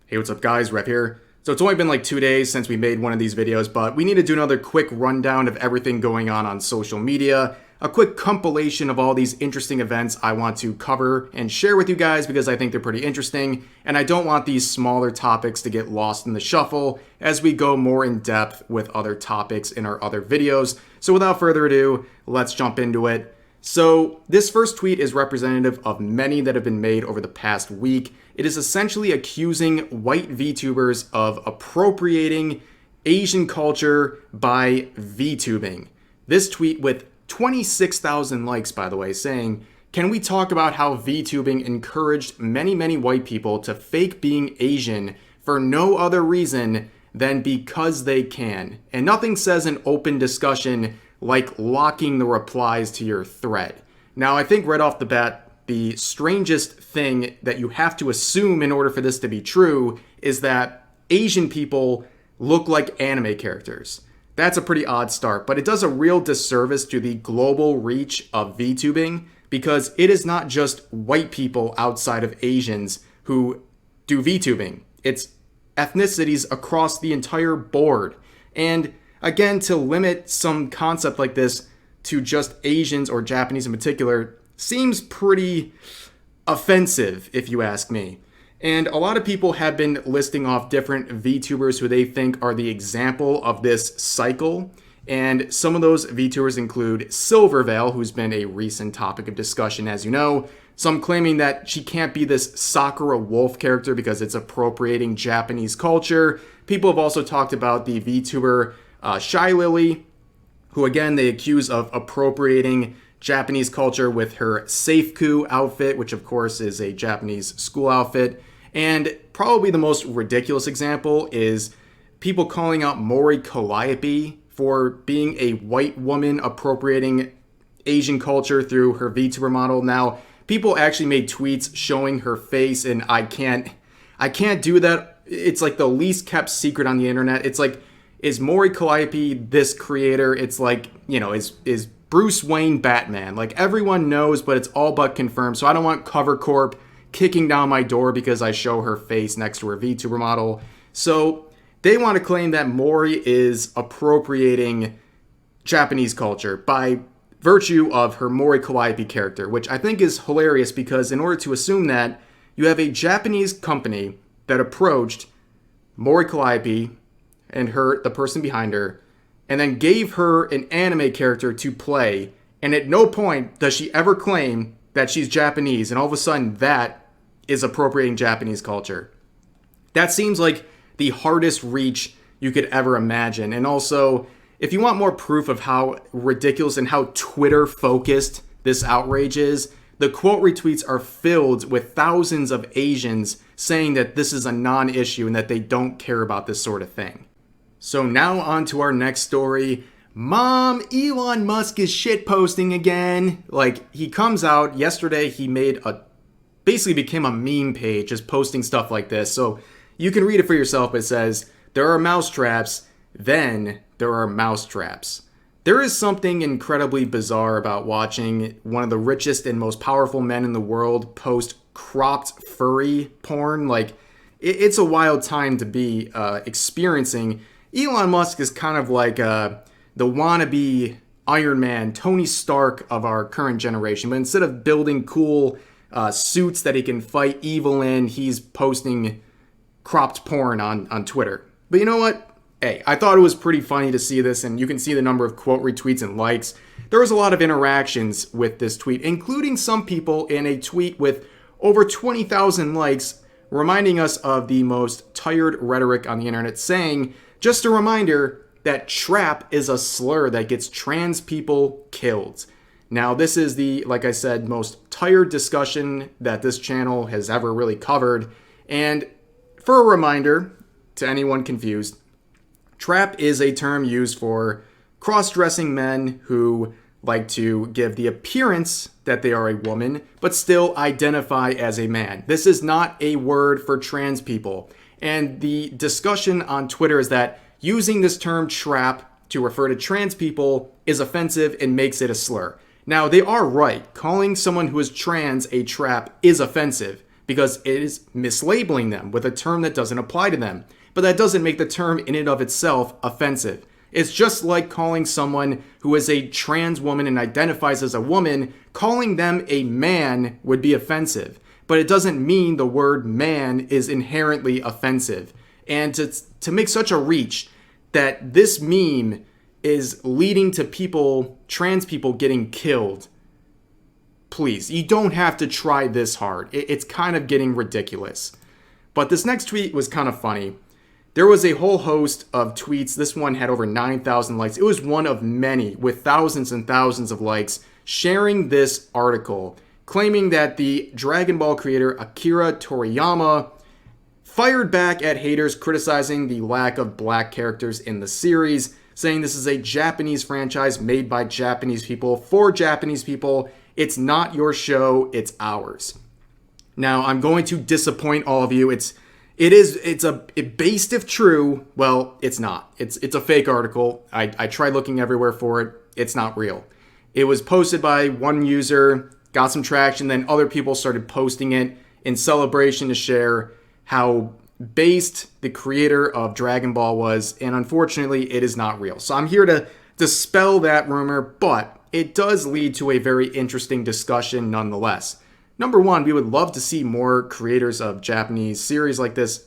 Hey, what's up guys, Rev here. So it's only been like 2 days since we made one of these videos, but we need to do another quick rundown of everything going on social media, a quick compilation of all these interesting events I want to cover and share with you guys because I think they're pretty interesting, and I don't want these smaller topics to get lost in the shuffle as we go more in depth with other topics in our other videos. So without further ado, let's jump into it. So this first tweet is representative of many that have been made over the past week. It is essentially accusing white VTubers of appropriating Asian culture by VTubing. This tweet with 26,000 likes, by the way, saying, "Can we talk about how VTubing encouraged many white people to fake being Asian for no other reason than because they can?" And nothing says an open discussion like locking the replies to your thread. Now, I think right off the bat, the strangest thing that you have to assume in order for this to be true is that Asian people look like anime characters. That's a pretty odd start, but it does a real disservice to the global reach of VTubing because it is not just white people outside of Asians who do VTubing. It's ethnicities across the entire board. And again, to limit some concept like this to just Asians or Japanese in particular seems pretty offensive, if you ask me. And a lot of people have been listing off different VTubers who they think are the example of this cycle. And some of those VTubers include Silverveil, who's been a recent topic of discussion, as you know. Some claiming that she can't be this Sakura Wolf character because it's appropriating Japanese culture. People have also talked about the VTuber Shy Lily, who again they accuse of appropriating Japanese culture with her Safeku outfit, which of course is a Japanese school outfit. And probably the most ridiculous example is people calling out Mori Calliope for being a white woman appropriating Asian culture through her VTuber model. Now, people actually made tweets showing her face, and I can't do that. It's like the least kept secret on the internet. It's like, is Mori Calliope this creator? It's like, you know, is Bruce Wayne Batman? Like, everyone knows, but it's all but confirmed. So I don't want Cover Corp kicking down my door because I show her face next to her VTuber model. So they want to claim that Mori is appropriating Japanese culture by virtue of her Mori Calliope character, which I think is hilarious because in order to assume that, you have a Japanese company that approached Mori Calliope and the person behind her, and then gave her an anime character to play, and at no point does she ever claim that she's Japanese, and all of a sudden that is appropriating Japanese culture. That seems like the hardest reach you could ever imagine. And also, if you want more proof of how ridiculous and how Twitter-focused this outrage is, the quote retweets are filled with thousands of Asians saying that this is a non-issue and that they don't care about this sort of thing. So now on to our next story. Mom, Elon Musk is shitposting again. Like, he comes out yesterday, he basically became a meme page just posting stuff like this. So you can read it for yourself. It says, "There are mousetraps, then there are mousetraps." There is something incredibly bizarre about watching one of the richest and most powerful men in the world post cropped furry porn. Like, it's a wild time to be experiencing. Elon Musk is kind of like the wannabe Iron Man, Tony Stark of our current generation. But instead of building cool suits that he can fight evil in, he's posting cropped porn on Twitter. But you know what? Hey, I thought it was pretty funny to see this, and you can see the number of quote retweets and likes. There was a lot of interactions with this tweet, including some people in a tweet with over 20,000 likes, reminding us of the most tired rhetoric on the internet, saying, "Just a reminder that trap is a slur that gets trans people killed." Now, this is the, like I said, most tired discussion that this channel has ever really covered. And for a reminder to anyone confused, trap is a term used for cross-dressing men who like to give the appearance that they are a woman, but still identify as a man. This is not a word for trans people. And the discussion on Twitter is that using this term trap to refer to trans people is offensive and makes it a slur. Now, they are right. Calling someone who is trans a trap is offensive, because it is mislabeling them with a term that doesn't apply to them. But that doesn't make the term in and of itself offensive. It's just like calling someone who is a trans woman and identifies as a woman, calling them a man would be offensive. But it doesn't mean the word man is inherently offensive. And to make such a reach that this meme is leading to people, trans people, getting killed, please, you don't have to try this hard. It's kind of getting ridiculous. But this next tweet was kind of funny. There was a whole host of tweets. This one had over 9,000 likes. It was one of many with thousands and thousands of likes sharing this article, claiming that the Dragon Ball creator Akira Toriyama fired back at haters criticizing the lack of black characters in the series, saying this is a Japanese franchise made by Japanese people for Japanese people. It's not your show, it's ours. Now, I'm going to disappoint all of you. It's based if true. Well, it's not. It's a fake article. I tried looking everywhere for it. It's not real. It was posted by one user, got some traction, then other people started posting it in celebration to share how based the creator of Dragon Ball was, and unfortunately, it is not real. So I'm here to dispel that rumor, but it does lead to a very interesting discussion nonetheless. Number one, we would love to see more creators of Japanese series like this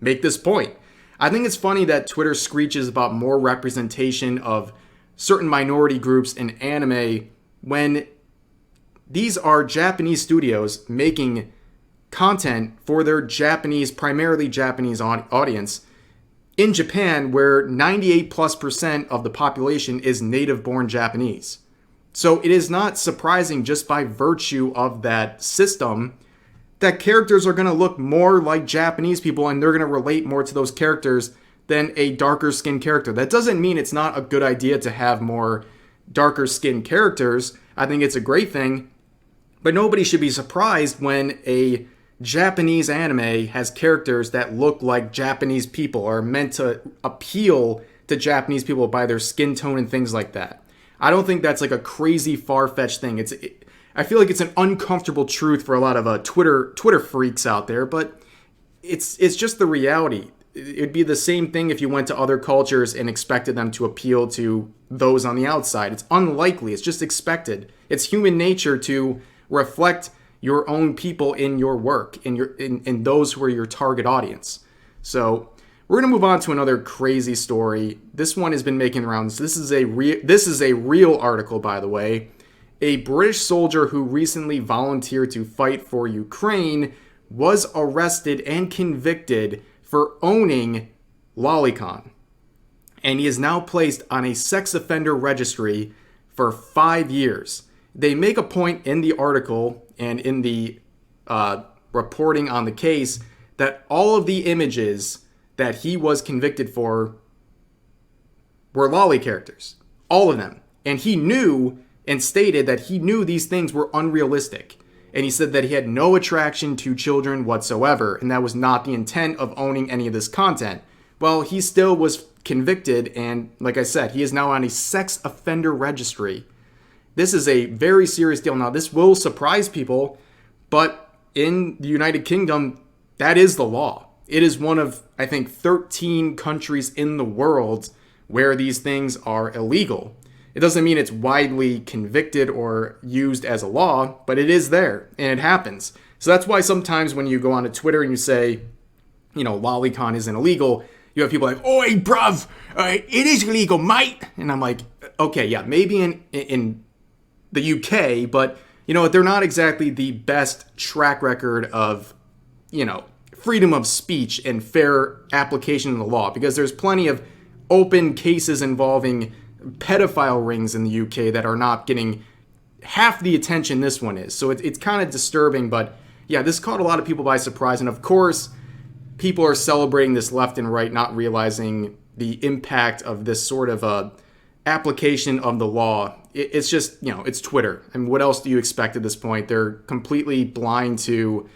make this point. I think it's funny that Twitter screeches about more representation of certain minority groups in anime when these are Japanese studios making content for their Japanese, primarily Japanese audience in Japan, where 98+% of the population is native-born Japanese. So it is not surprising, just by virtue of that system, that characters are going to look more like Japanese people and they're going to relate more to those characters than a darker skinned character. That doesn't mean it's not a good idea to have more darker skinned characters. I think it's a great thing, but nobody should be surprised when a Japanese anime has characters that look like Japanese people, or are meant to appeal to Japanese people by their skin tone and things like that. I don't think that's like a crazy far-fetched thing. I feel like it's an uncomfortable truth for a lot of Twitter freaks out there, but it's just the reality. It'd be the same thing if you went to other cultures and expected them to appeal to those on the outside. It's unlikely. It's just expected. It's human nature to reflect your own people in your work, in those who are your target audience. So we're going to move on to another crazy story. This one has been making rounds. This is a real article, by the way. A British soldier who recently volunteered to fight for Ukraine was arrested and convicted for owning lolicon. And he is now placed on a sex offender registry for 5 years. They make a point in the article and in the reporting on the case that all of the images that he was convicted for were lolly characters. All of them. And he knew and stated that he knew these things were unrealistic. And he said that he had no attraction to children whatsoever, and that was not the intent of owning any of this content. Well, he still was convicted, and like I said, he is now on a sex offender registry. This is a very serious deal. Now, this will surprise people, but in the United Kingdom, that is the law. It is one of, I think, 13 countries in the world where these things are illegal. It doesn't mean it's widely convicted or used as a law, but it is there, and it happens. So that's why sometimes when you go onto Twitter and you say, you know, lolicon isn't illegal, you have people like, "Oi, bruv, it is illegal, mate." And I'm like, okay, yeah, maybe in the UK, but, you know, they're not exactly the best track record of, you know, freedom of speech and fair application of the law, because there's plenty of open cases involving pedophile rings in the UK that are not getting half the attention this one is. So it's kind of disturbing, but yeah, this caught a lot of people by surprise. And of course, people are celebrating this left and right, not realizing the impact of this sort of application of the law. It's just, you know, it's Twitter. I mean, what else do you expect at this point? They're completely blind to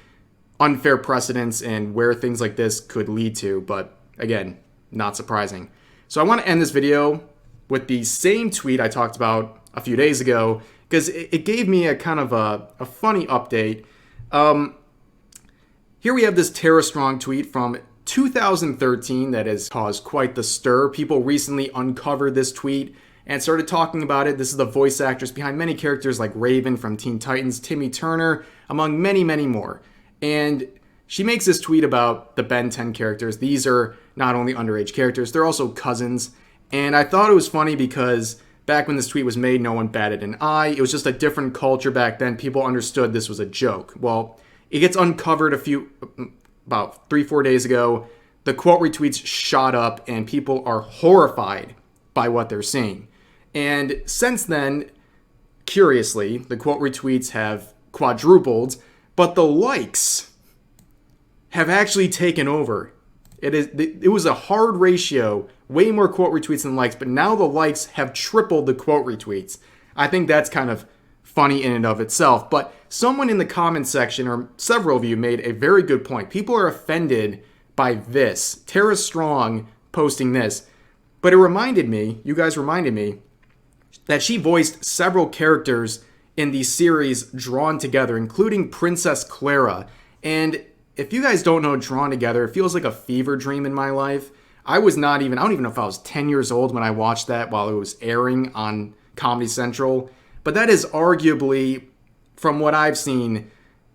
unfair precedents and where things like this could lead to. But again, not surprising. So I want to end this video with the same tweet I talked about a few days ago, because it gave me a kind of a funny update. Here we have this Tara Strong tweet from 2013 that has caused quite the stir. People recently uncovered this tweet and started talking about it. This is the voice actress behind many characters like Raven from Teen Titans, Timmy Turner, among many, many more. And she makes this tweet about the Ben 10 characters. These are not only underage characters, they're also cousins. And I thought it was funny because back when this tweet was made, no one batted an eye. It was just a different culture back then. People understood this was a joke. Well, it gets uncovered about 3-4 days ago. The quote retweets shot up and people are horrified by what they're seeing. And since then, curiously, the quote retweets have quadrupled, but the likes have actually taken over. It was a hard ratio, way more quote retweets than likes, but now the likes have tripled the quote retweets. I think that's kind of funny in and of itself, but someone in the comment section, or several of you, made a very good point. People are offended by this. Tara Strong posting this, but it reminded me, you guys reminded me, that she voiced several characters in the series Drawn Together, including Princess Clara. And if you guys don't know Drawn Together, it feels like a fever dream in my life. I don't even know if I was 10 years old when I watched that while it was airing on Comedy Central. But that is arguably, from what I've seen,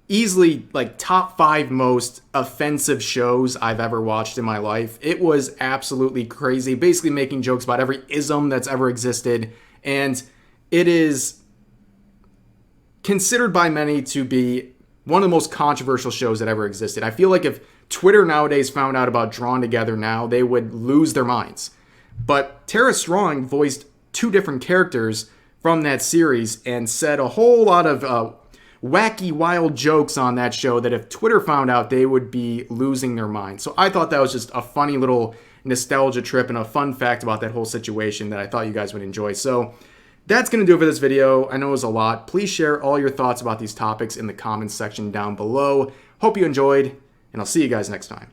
easily like top 5 most offensive shows I've ever watched in my life. It was absolutely crazy, basically making jokes about every ism that's ever existed. And it is considered by many to be one of the most controversial shows that ever existed. I feel like if Twitter nowadays found out about Drawn Together now, they would lose their minds. But Tara Strong voiced 2 different characters from that series and said a whole lot of wacky, wild jokes on that show that if Twitter found out, they would be losing their minds. So I thought that was just a funny little nostalgia trip and a fun fact about that whole situation that I thought you guys would enjoy. So that's going to do it for this video. I know it was a lot. Please share all your thoughts about these topics in the comments section down below. Hope you enjoyed, and I'll see you guys next time.